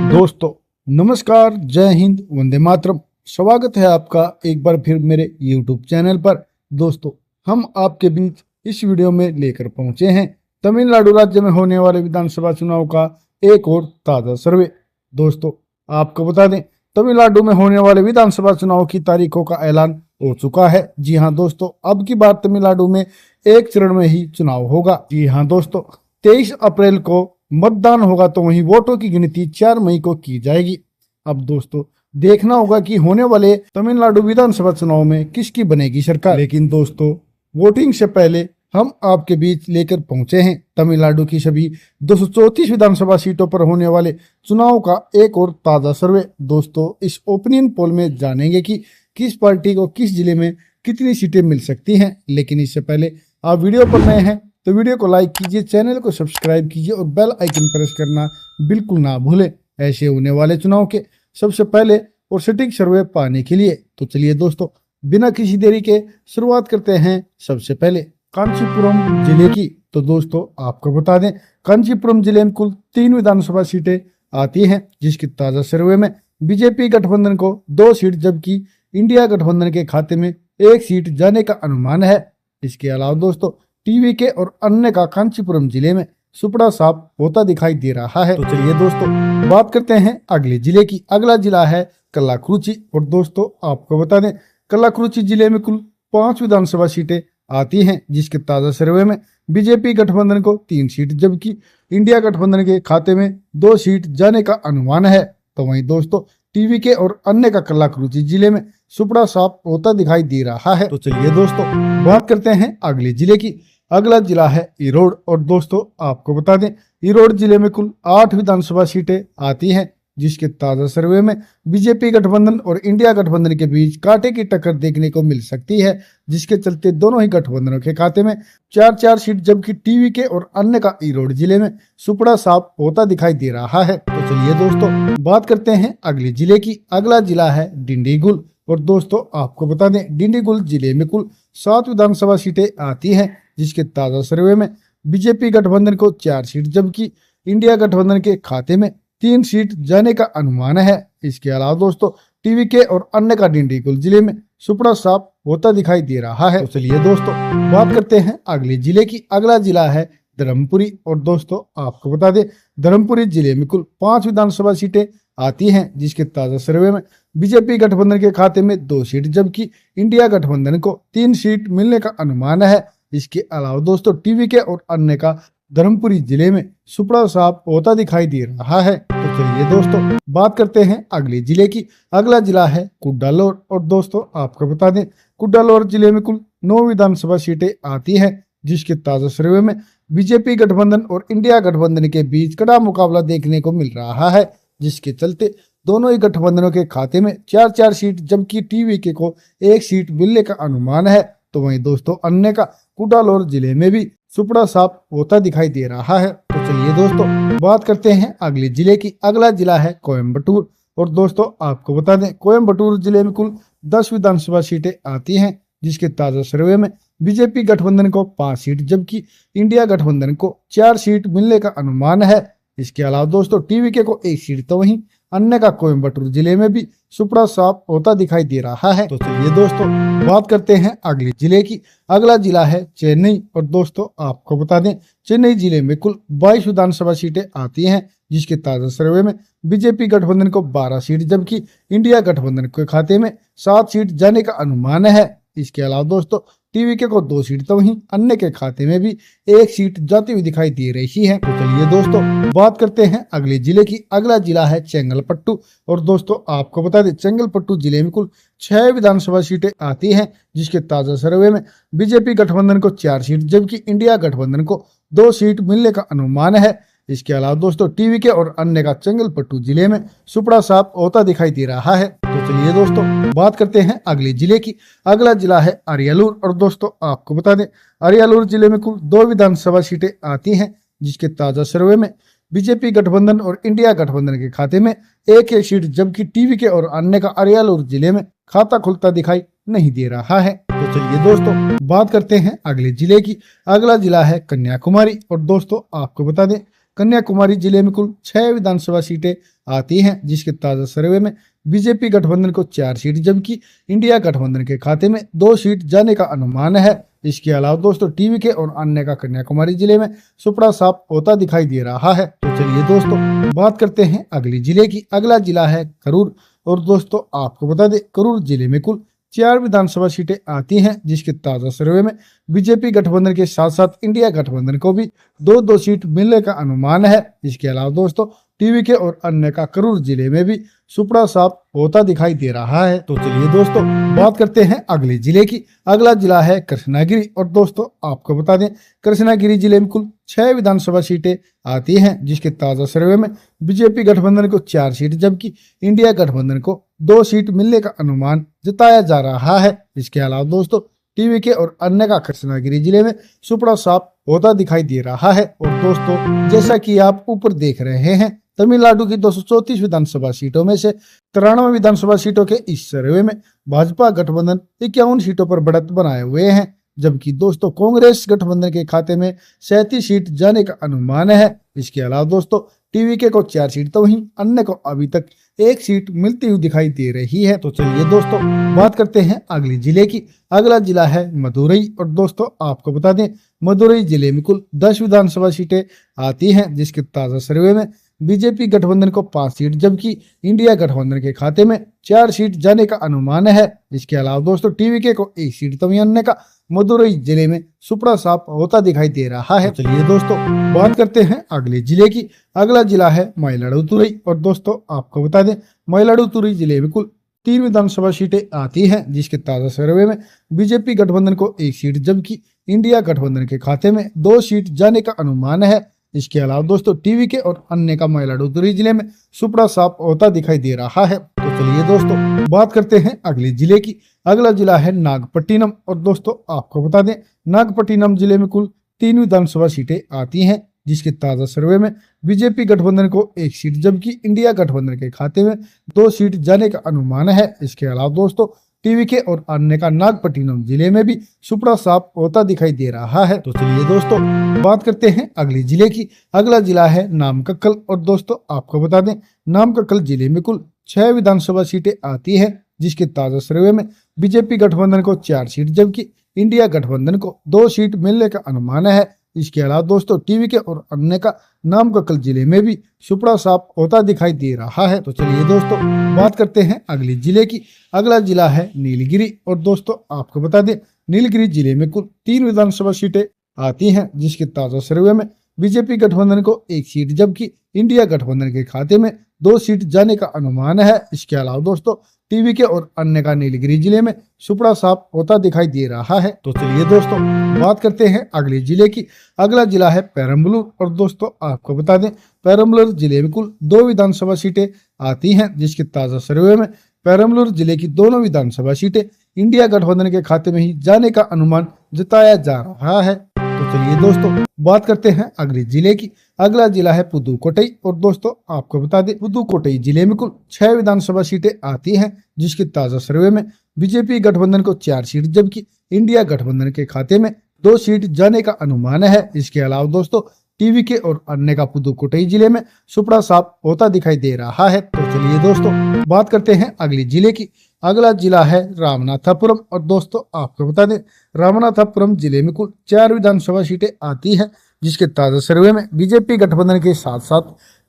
दोस्तों नमस्कार, जय हिंद, वंदे मातरम। स्वागत है आपका एक बार फिर मेरे YouTube चैनल पर। दोस्तों हम आपके बीच इस वीडियो में लेकर पहुंचे हैं तमिलनाडु राज्य में होने वाले विधानसभा चुनाव का एक और ताज़ा सर्वे। दोस्तों आपको बता दें, तमिलनाडु में होने वाले विधानसभा चुनाव की तारीखों का ऐलान हो चुका है। जी हाँ दोस्तों, अब की बार तमिलनाडु में एक चरण में ही चुनाव होगा। जी हाँ दोस्तों, 23 अप्रैल को मतदान होगा तो वहीं वोटों की गिनती 4 मई को की जाएगी। अब दोस्तों देखना होगा कि होने वाले तमिलनाडु विधानसभा चुनाव में किसकी बनेगी सरकार। लेकिन दोस्तों वोटिंग से पहले हम आपके बीच लेकर पहुंचे हैं तमिलनाडु की सभी 234 विधानसभा सीटों पर होने वाले चुनाव का एक और ताजा सर्वे। दोस्तों इस ओपिनियन पोल में जानेंगे कि किस पार्टी को किस जिले में कितनी सीटें मिल सकती हैं। लेकिन इससे पहले आप वीडियो पर नए हैं तो वीडियो को लाइक कीजिए, चैनल को सब्सक्राइब कीजिए और बेल आइकन प्रेस करना बिल्कुल ना भूलें ऐसे होने वाले चुनाव के सबसे पहले और सटीक सर्वे पाने के लिए। तो चलिए दोस्तों बिना किसी देरी के शुरुआत करते हैं सबसे पहले कांचीपुरम जिले की। तो दोस्तों आपको बता दें, कांचीपुरम जिले में कुल 3 विधानसभा सीटें आती हैं, जिसकी ताजा सर्वे में बीजेपी गठबंधन को 2 सीट जबकि इंडिया गठबंधन के खाते में 1 सीट जाने का अनुमान है। इसके अलावा दोस्तों टीवी के और अन्य का कांचीपुरम जिले में सुपड़ा साफ होता दिखाई दे रहा है। तो चलिए दोस्तों बात करते हैं अगले जिले की। अगला जिला है कल्लाकुरिची। और दोस्तों आपको बता दें, कल्लाकुरिची जिले में कुल 5 विधानसभा सीटें आती हैं, जिसके ताजा सर्वे में बीजेपी गठबंधन को 3 सीट जबकि इंडिया गठबंधन के खाते में 2 सीट जाने का अनुमान है। तो वहीं दोस्तों टीवी के और अन्य का कल्लाकुरिची जिले में सुपड़ा साफ होता दिखाई दे रहा है। तो चलिए दोस्तों बात करते हैं अगले जिले की। अगला जिला है ईरोड। और दोस्तों आपको बता दें, ईरोड जिले में कुल 8 विधानसभा सीटें आती हैं, जिसके ताजा सर्वे में बीजेपी गठबंधन और इंडिया गठबंधन के बीच कांटे की टक्कर देखने को मिल सकती है, जिसके चलते दोनों ही गठबंधनों के खाते में 4-4 सीट जबकि टीवी के और अन्य का ईरोड जिले में सुपड़ा साफ होता दिखाई दे रहा है। तो चलिए दोस्तों बात करते हैं अगले जिले की। अगला जिला है डिंडीगुल। और दोस्तों आपको बता दें, डिंडीगुल जिले में कुल 7 विधानसभा सीटें आती हैं, जिसके ताजा सर्वे में बीजेपी गठबंधन को 4 सीट जबकि इंडिया गठबंधन के खाते में 3 सीट जाने का अनुमान है। इसके अलावा दोस्तों टीवी के और अन्य का डिंडीगुल जिले में सुपड़ा साफ होता दिखाई दे रहा है। तो चलिए दोस्तों बात करते हैं अगले जिले की। अगला जिला है धर्मपुरी। और दोस्तों आपको बता दें, धर्मपुरी जिले में कुल 5 विधानसभा सीटें आती हैं, जिसके ताजा सर्वे में बीजेपी गठबंधन के खाते में 2 सीट जबकि इंडिया गठबंधन को 3 सीट मिलने का अनुमान है। इसके अलावा दोस्तों टीवी के और अन्य का धर्मपुरी जिले में सुपड़ा साफ होता दिखाई दे रहा है। तो चलिए दोस्तों बात करते हैं अगले जिले की। अगला जिला है कुड्डालोर। और दोस्तों आपको बता दें, कुड्डालोर जिले में कुल 9 विधानसभा सीटें आती हैं, जिसके ताजा सर्वे में बीजेपी गठबंधन और इंडिया गठबंधन के बीच कड़ा मुकाबला देखने को मिल रहा है, जिसके चलते दोनों ही गठबंधनों के खाते में 4-4 सीट जबकि टीवी के को 1 सीट मिलने का अनुमान है। तो वहीं दोस्तों अन्य का कुड्डालोर जिले में भी सुपड़ा साफ होता दिखाई दे रहा है। तो चलिए दोस्तों बात करते हैं अगले जिले की। अगला जिला है कोयम्बटूर। और दोस्तों आपको बता दें, कोयम्बटूर जिले में कुल 10 विधानसभा सीटें आती हैं, जिसके ताजा सर्वे में बीजेपी गठबंधन को 5 सीट जबकि इंडिया गठबंधन को 4 सीट मिलने का अनुमान है। इसके अलावा दोस्तों टीवी के को 1 सीट तो वहीं अन्य का कोयम्बटूर जिले में भी सुपड़ा साफ होता दिखाई दे रहा है। तो चलिए दोस्तों बात करते हैं अगले जिले की। अगला जिला है चेन्नई। और दोस्तों आपको बता दें, चेन्नई जिले में कुल 22 विधानसभा सीटें आती हैं, जिसके ताजा सर्वे में बीजेपी गठबंधन को 12 सीट जबकि इंडिया गठबंधन के खाते में 7 सीट जाने का अनुमान है। इसके अलावा दोस्तों टीवी के को 2 सीट तो वहीं अन्य के खाते में भी 1 सीट जाती हुई दिखाई दे रही है। तो चलिए दोस्तों बात करते हैं अगले जिले की। अगला जिला है चेंगलपट्टू। और दोस्तों आपको बता दें, चेंगलपट्टू जिले में कुल 6 विधानसभा सीटें आती हैं, जिसके ताजा सर्वे में बीजेपी गठबंधन को 4 सीट जबकि इंडिया गठबंधन को 2 सीट मिलने का अनुमान है। इसके अलावा दोस्तों टीवी के और अन्य का चेंगलपट्टू जिले में सुपड़ा साफ होता दिखाई दे रहा है। तो चलिए दोस्तों बात करते हैं अगले जिले की। अगला जिला है अरियालूर। और दोस्तों आपको बता दें, अरियालूर जिले में कुल 2 विधानसभा सीटें आती हैं, जिसके ताजा सर्वे में बीजेपी गठबंधन और इंडिया गठबंधन के खाते में 1-1 सीट जबकि टीवी के और अन्य का अरियालूर जिले में खाता खुलता दिखाई नहीं दे रहा है। तो चलिए दोस्तों बात करते हैं अगले जिले की। अगला जिला है कन्याकुमारी। और दोस्तों आपको बता दें, कन्याकुमारी जिले में कुल 6 विधानसभा सीटें आती हैं, जिसके ताजा सर्वे में बीजेपी गठबंधन को 4 सीट जबकि इंडिया गठबंधन के खाते में 2 सीट जाने का अनुमान है। इसके अलावा दोस्तों टीवीके और अन्य का कन्याकुमारी जिले में सुपड़ा साफ होता दिखाई दे रहा है। तो चलिए दोस्तों बात करते हैं अगले जिले की। अगला जिला है करूर और दोस्तों आपको बता दें करूर जिले में कुल 4 विधानसभा सीटें आती हैं, जिसके ताजा सर्वे में बीजेपी गठबंधन के साथ साथ इंडिया गठबंधन को भी 2-2 सीट मिलने का अनुमान है। इसके अलावा दोस्तों टीवीके और अन्य का करूर जिले में भी सुपड़ा साफ होता दिखाई दे रहा है। तो चलिए दोस्तों बात करते हैं अगले जिले की। अगला जिला है कृष्णागिरी और दोस्तों आपको बता दें कृष्णागिरी जिले में कुल 6 विधानसभा सीटें आती हैं, जिसके ताजा सर्वे में बीजेपी गठबंधन को 4 सीट जबकि इंडिया गठबंधन को 2 सीट मिलने का अनुमान जताया जा रहा है। इसके अलावा दोस्तों टीवीके और अन्य का कृष्णागिरी जिले में सुपड़ा साफ होता दिखाई दे रहा है। और दोस्तों जैसा कि आप ऊपर देख रहे हैं तमिलनाडु की 234 विधानसभा सीटों में से 93 विधानसभा सीटों के इस सर्वे में भाजपा गठबंधन 51 सीटों पर बढ़त बनाए हुए हैं, जबकि दोस्तों कांग्रेस गठबंधन के खाते में 37 सीट जाने का अनुमान है। इसके अलावा दोस्तों टीवीके को 4 सीट तो वहीं अन्य को अभी तक 1 सीट मिलती हुई दिखाई दे रही है। तो चलिए दोस्तों बात करते हैं अगले जिले की। अगला जिला है मदुरई और दोस्तों आपको बता दें मदुरई जिले में कुल 10 विधानसभा सीटें आती हैं, जिसके ताजा सर्वे में बीजेपी गठबंधन को 5 सीट जबकि इंडिया गठबंधन के खाते में 4 सीट जाने का अनुमान है। इसके अलावा दोस्तों टीवीके को 1 सीट तो वहीं अन्य का मदुरई जिले में सुपड़ा साफ होता दिखाई दे रहा है। चलिए दोस्तों बात करते हैं अगले जिले की। अगला जिला है मयिलादुतुरई और दोस्तों आपको बता दें मयिलादुतुरई जिले में कुल 3 विधानसभा सीटें आती हैं, जिसके ताजा सर्वे में बीजेपी गठबंधन को 1 सीट जबकि इंडिया गठबंधन के खाते में 2 सीट जाने का अनुमान है। इसके अलावा दोस्तों टीवीके और अन्य का मयिलादुतुरई जिले में सुपड़ा साफ होता दिखाई दे रहा है। तो चलिए दोस्तों बात करते हैं अगले जिले की। अगला जिला है नागपट्टिनम और दोस्तों आपको बता दें नागपट्टिनम जिले में कुल 3 विधानसभा सीटें आती हैं, जिसके ताजा सर्वे में बीजेपी गठबंधन को 1 सीट जबकि इंडिया गठबंधन के खाते में 2 सीट जाने का अनुमान है। इसके अलावा दोस्तों टीवीके और अन्य का नागपट्टिनम जिले में भी सुपड़ा साफ होता दिखाई दे रहा है। तो चलिए दोस्तों बात करते हैं अगले जिले की। अगला जिला है नामक्कल और दोस्तों आपको बता दें नामक्कल जिले में कुल 6 विधानसभा सीटें आती हैं, जिसके ताजा सर्वे में बीजेपी गठबंधन को 4 सीट जबकि इंडिया गठबंधन को 2 सीट मिलने का अनुमान है। इसके अलावा दोस्तों टीवीके और अन्य का नामक्कल जिले में भी सुपड़ा साफ होता दिखाई दे रहा है। तो चलिए दोस्तों बात करते हैं अगले जिले की। अगला जिला है नीलगिरी और दोस्तों आपको बता दें नीलगिरी जिले में कुल 3 विधानसभा सीटें आती हैं, जिसके ताजा सर्वे में बीजेपी गठबंधन को 1 सीट जबकि इंडिया गठबंधन के खाते में 2 सीट जाने का अनुमान है। इसके अलावा दोस्तों टीवीके और अन्य का नीलगिरी जिले में सुपड़ा साफ होता दिखाई दे रहा है। तो चलिए दोस्तों बात करते हैं अगले जिले की। अगला जिला है पेरम्बलूर और दोस्तों आपको बता दें पेरम्बलूर जिले में कुल 2 विधानसभा सीटें आती हैं, जिसके ताजा सर्वे में पेरम्बलूर जिले की दोनों विधानसभा सीटें इंडिया गठबंधन के खाते में ही जाने का अनुमान जताया जा रहा है। तो चलिए दोस्तों बात करते हैं अगले जिले की। अगला जिला है पुदुकोट्टई और दोस्तों आपको बता दें पुदुकोट्टई जिले में कुल 6 विधानसभा सीटें आती हैं, जिसके ताजा सर्वे में बीजेपी गठबंधन को 4 सीट जबकि इंडिया गठबंधन के खाते में 2 सीट जाने का अनुमान है। इसके अलावा दोस्तों टीवीके और अन्य का पुदुकोट्टई जिले में सुपड़ा साफ होता दिखाई दे रहा है। तो चलिए दोस्तों बात करते हैं अगले जिले की। अगला जिला है रामनाथपुरम और दोस्तों आपको बता दें रामनाथपुरम जिले में कुल 4 विधानसभा सीटें आती हैं, जिसके ताजा सर्वे में बीजेपी गठबंधन के साथ साथ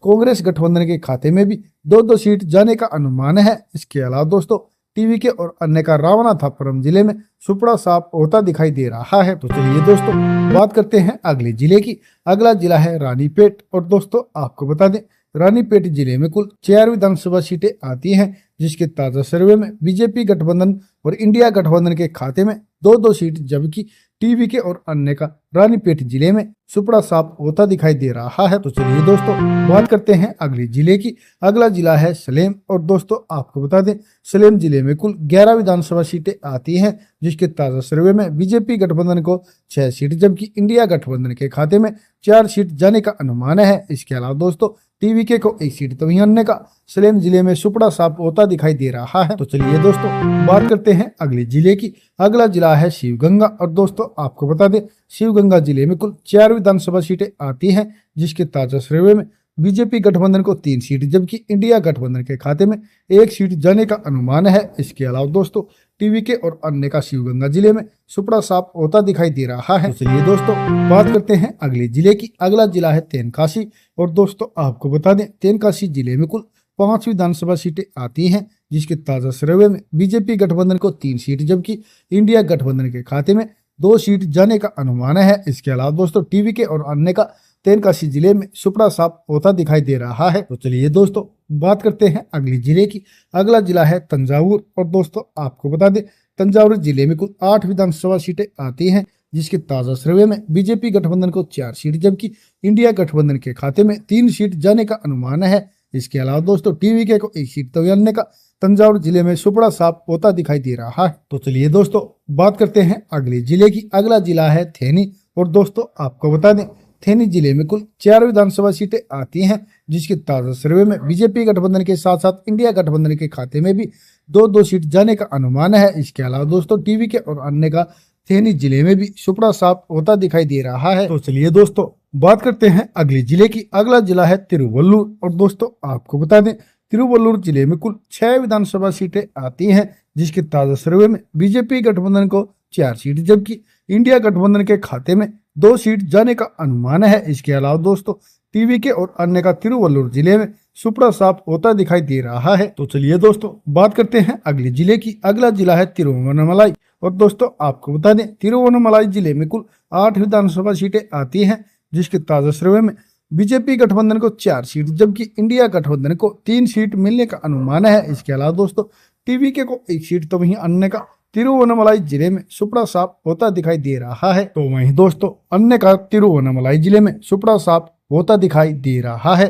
कांग्रेस गठबंधन के खाते में भी 2-2 सीट जाने का अनुमान है। इसके अलावा दोस्तों टीवीके और अन्य का रामनाथपुरम जिले में सुपड़ा साफ होता दिखाई दे रहा है। तो चलिए दोस्तों बात करते हैं अगले जिले की। अगला जिला है रानीपेट और दोस्तों आपको बता दें रानीपेट जिले में कुल 4 विधानसभा सीटें आती हैं, जिसके ताजा सर्वे में बीजेपी गठबंधन और इंडिया गठबंधन के खाते में 2-2 सीट जबकि टीवीके और अन्य का रानीपेट जिले में सुपड़ा साफ होता दिखाई दे रहा है। तो चलिए दोस्तों बात करते हैं अगले जिले की। अगला जिला है सलेम और दोस्तों आपको बता दें सलेम जिले में कुल 11 विधानसभा सीटें आती हैं, जिसके ताजा सर्वे में बीजेपी गठबंधन को 6 सीट जबकि इंडिया गठबंधन के खाते में 4 सीट जाने का अनुमान है। इसके अलावा दोस्तों टीवीके को एक सीट तो वहीं अन्य का सलेम जिले में सुपड़ा साफ होता दिखाई दे रहा है। तो चलिए दोस्तों बात करते हैं अगले जिले की। अगला जिला है शिवगंगा और दोस्तों आपको बता दें शिवगंगा जिले में कुल 4 विधानसभा सीटें आती हैं, जिसके ताजा सर्वे में बीजेपी गठबंधन को 3 सीट जबकि इंडिया गठबंधन के खाते में 1 सीट जाने का अनुमान है। इसके अलावा दोस्तों टीवीके और अन्य का शिवगंगा जिले में सुपड़ा साफ होता दिखाई दे रहा है। तो चलिए दोस्तों बात करते हैं अगले जिले की। अगला जिला है तेनकाशी और दोस्तों आपको बता दें तेनकाशी जिले में कुल 5 विधानसभा सीटें आती हैं, जिसके ताजा सर्वे में बीजेपी गठबंधन को 3 सीट जबकि इंडिया गठबंधन के खाते में 2 सीट जाने का अनुमान है। इसके अलावा दोस्तों टीवीके और अन्य का तेनकाशी जिले में सुपड़ा साफ होता दिखाई दे रहा है। तो चलिए दोस्तों बात करते हैं अगले जिले की। अगला जिला है तंजावुर और दोस्तों आपको बता दें तंजावुर जिले में कुल 8 विधानसभा सीटें आती हैं, जिसके ताजा सर्वे में बीजेपी गठबंधन को 4 सीट जबकि इंडिया गठबंधन के खाते में 3 सीट जाने का अनुमान है। इसके अलावा दोस्तों टीवीके को 1 सीट तो अन्य का तंजावुर जिले में सुपड़ा साफ होता दिखाई दे रहा है। तो चलिए दोस्तों बात करते हैं अगले जिले की। अगला जिला है थेनी और दोस्तों आपको बता दें थेनी जिले में कुल 4 विधानसभा सीटें आती हैं, जिसके ताजा सर्वे में बीजेपी गठबंधन के साथ साथ इंडिया गठबंधन के खाते में भी 2-2 सीट जाने का अनुमान है। इसके अलावा दोस्तों टीवीके और अन्य का थेनी जिले में भी सुपड़ा साफ होता दिखाई दे रहा है। तो चलिए दोस्तों बात करते हैं अगले जिले की। अगला जिला है तिरुवल्लुर और दोस्तों आपको बता दें तिरुवल्लुर जिले में कुल 6 विधानसभा सीटें आती हैं, जिसके ताजा सर्वे में बीजेपी गठबंधन को 4 सीट जबकि इंडिया गठबंधन के खाते में 2 सीट जाने का अनुमान है। इसके अलावा दोस्तों टीवीके और अन्य का तिरुवल्लुर जिले में सुपड़ा साफ होता दिखाई दे रहा है। तो चलिए दोस्तों बात करते हैं अगले जिले की। अगला जिला है तिरुवन्नमलाई और दोस्तों आपको बता दें तिरुवन्नमलाई जिले में कुल 8 विधानसभा सीटें आती हैं, जिसके ताजा सर्वे में बीजेपी गठबंधन को 4 सीट जबकि इंडिया गठबंधन को 3 सीट मिलने का अनुमान है। इसके अलावा दोस्तों टीवीके को 1 सीट तो वहीं अन्य का तिरुवन्नमलाई जिले में सुपड़ा साफ होता दिखाई दे रहा है। तो वहीं दोस्तों अन्य का तिरुवन्नमलाई जिले में सुपड़ा साफ होता दिखाई दे रहा है।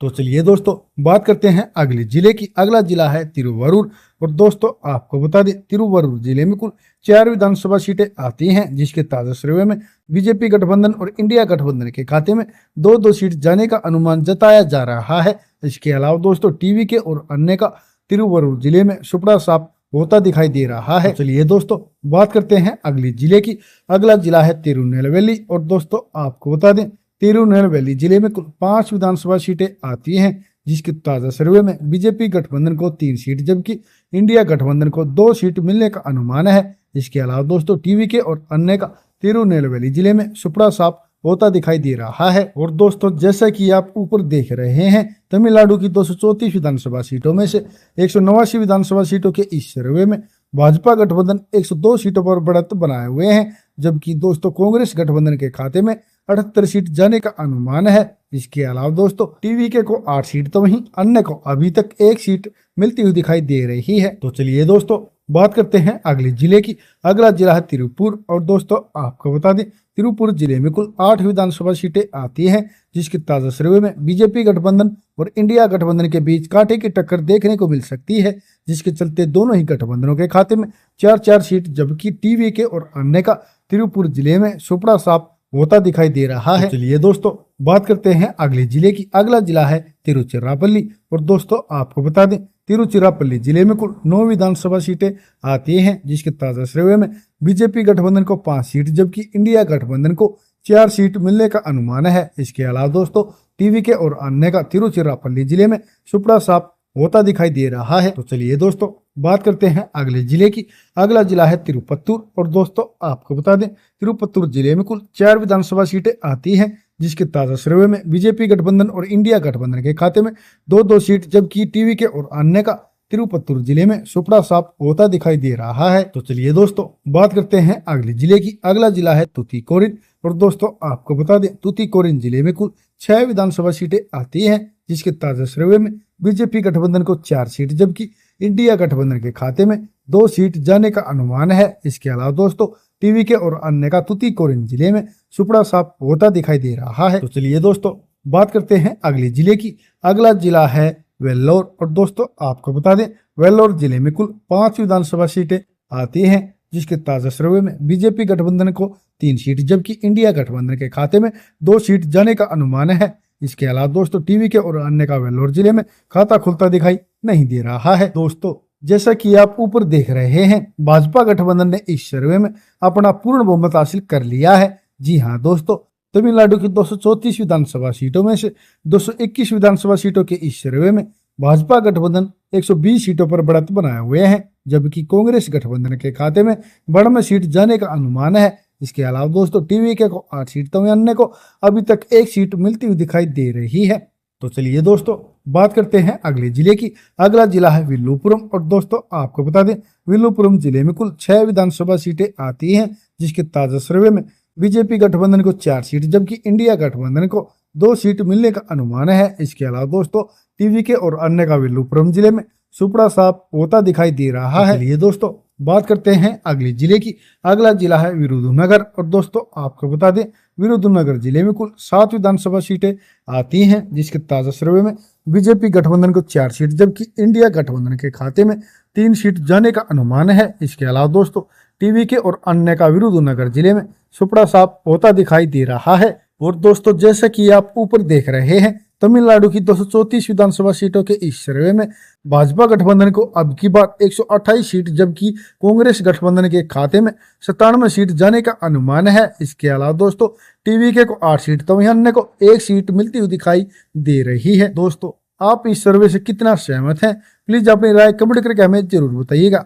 तो चलिए दोस्तों बात करते हैं अगले जिले की। अगला जिला है तिरुवरूर और दोस्तों आपको बता दें तिरुवरूर जिले में कुल 4 विधानसभा सीटें आती हैं, जिसके ताजा सर्वे में बीजेपी गठबंधन और इंडिया गठबंधन के खाते में 2-2 सीट जाने का अनुमान जताया जा रहा है। इसके अलावा दोस्तों टीवीके और अन्य का तिरुवरूर जिले में सुपड़ा साफ होता दिखाई दे रहा है। चलिए दोस्तों बात करते हैं अगले जिले की। अगला जिला है तिरुनेलवेली और दोस्तों आपको बता दें तिरुनेलवेली जिले में कुल 5 विधानसभा सीटें आती हैं, जिसके ताजा सर्वे में बीजेपी गठबंधन को 3 सीट जबकि इंडिया गठबंधन को 2 सीट मिलने का अनुमान है। इसके अलावा दोस्तों टीवीके और अन्य का तिरुनेलवेली जिले में सुपड़ा साफ होता दिखाई दे रहा है। और दोस्तों जैसा कि आप ऊपर देख रहे हैं तमिलनाडु की 234 विधानसभा सीटों में से 189 विधानसभा सीटों के इस सर्वे में भाजपा गठबंधन 102 सीटों पर बढ़त बनाए हुए हैं, जबकि दोस्तों कांग्रेस गठबंधन के खाते में 78 सीट जाने का अनुमान है। इसके अलावा दोस्तों टीवीके को 8 सीट तो वहीं अन्य को अभी तक 1 सीट मिलती हुई दिखाई दे रही है। तो चलिए दोस्तों बात करते हैं अगले जिले की। अगला जिला है तिरुपुर और दोस्तों आपको बता दें तिरुपुर जिले में कुल 8 विधानसभा सीटें आती हैं, जिसके ताजा सर्वे में बीजेपी गठबंधन और इंडिया गठबंधन के बीच कांटे की टक्कर देखने को मिल सकती है, जिसके चलते दोनों ही गठबंधनों के खाते में 4-4 सीट जबकि टीवीके और अन्य का तिरुपुर जिले में सुपड़ा साफ होता दिखाई दे रहा है। चलिए दोस्तों बात करते हैं अगले जिले की। अगला जिला है तिरुचिरापल्ली और दोस्तों आपको बता दें तिरुचिरापल्ली जिले में कुल 9 विधानसभा सीटें आती हैं, जिसके ताजा सर्वे में बीजेपी गठबंधन को 5 सीट जबकि इंडिया गठबंधन को 4 सीट मिलने का अनुमान है। इसके अलावा दोस्तों टीवीके और अन्य का तिरुचिरापल्ली जिले में सुपड़ा साफ होता दिखाई दे रहा है। तो चलिए दोस्तों बात करते हैं अगले जिले की। अगला जिला है तिरुपत्तूर और दोस्तों आपको बता दें तिरुपत्तूर जिले में कुल 4 विधानसभा सीटें आती हैं, जिसके ताजा सर्वे में बीजेपी गठबंधन और इंडिया गठबंधन के खाते में 2-2 सीट जबकि टीवीके और अन्य का तिरुपत्तूर जिले में सुपड़ा साफ होता दिखाई दे रहा है। तो चलिए दोस्तों बात करते हैं अगले जिले की। अगला जिला है तूतीकोरिन और दोस्तों आपको बता दें तूतीकोरिन जिले में कुल 6 विधानसभा सीटें आती हैं, जिसके ताजा सर्वे में बीजेपी गठबंधन को 4 सीट जबकि इंडिया गठबंधन के खाते में 2 सीट जाने का अनुमान है। इसके अलावा दोस्तों टीवीके और अन्य का तूतीकोरिन जिले में सुपड़ा साफ होता दिखाई दे रहा है। तो चलिए दोस्तों बात करते हैं अगले जिले की। अगला जिला है वेल्लोर और दोस्तों आपको बता दें वेल्लोर जिले में कुल 5 विधानसभा सीटें आती हैं, जिसके ताजा सर्वे में बीजेपी गठबंधन को 3 सीट जबकि इंडिया गठबंधन के खाते में 2 सीट जाने का अनुमान है। इसके अलावा दोस्तों टीवी के और अन्य का वेल्लोर जिले में खाता खुलता दिखाई नहीं दे रहा है। दोस्तों जैसा कि आप ऊपर देख रहे हैं, भाजपा गठबंधन ने इस सर्वे में अपना पूर्ण बहुमत हासिल कर लिया है। जी हाँ दोस्तों, तमिलनाडु की 234 विधानसभा सीटों में से 221 विधानसभा सीटों के इस सर्वे में भाजपा गठबंधन 120 सीटों पर बढ़त बनाए हुए हैं, जबकि कांग्रेस गठबंधन के खाते में बढ़ में सीट जाने का अनुमान है। इसके अलावा दोस्तों टीवीके को 8 सीट तो अन्य को अभी तक 1 सीट मिलती हुई दिखाई दे रही है। तो चलिए दोस्तों बात करते हैं अगले जिले की। अगला जिला है विल्लुपुरम, और दोस्तों आपको बता दें विल्लुपुरम जिले में कुल 6 विधानसभा सीटें आती हैं, जिसके ताजा सर्वे में बीजेपी गठबंधन को 4 सीट जबकि इंडिया गठबंधन को 2 सीट मिलने का अनुमान है। इसके अलावा दोस्तों टीवीके और अन्य का विल्लुपुरम जिले में सुपड़ा साफ होता दिखाई दे रहा है। चलिए दोस्तों बात करते हैं अगले जिले की। अगला जिला है विरुधुनगर, और दोस्तों आपको बता दें विरुधुनगर जिले में कुल 7 विधानसभा सीटें आती हैं, जिसके ताजा सर्वे में बीजेपी गठबंधन को 4 सीट जबकि इंडिया गठबंधन के खाते में 3 सीट जाने का अनुमान है। इसके अलावा दोस्तों टीवीके और अन्य का विरुधुनगर जिले में सुपड़ा साफ होता दिखाई दे रहा है। और दोस्तों जैसा कि आप ऊपर देख रहे हैं, तमिलनाडु की 234 विधानसभा सीटों के इस सर्वे में भाजपा गठबंधन को अब की बार 128 सीट जबकि कांग्रेस गठबंधन के खाते में 97 सीट जाने का अनुमान है। इसके अलावा दोस्तों टीवीके को 8 सीट तो वहीं अन्य को 1 सीट मिलती हुई दिखाई दे रही है। दोस्तों आप इस सर्वे से कितना सहमत हैं, प्लीज अपनी राय कमेंट करके हमें जरूर बताइएगा।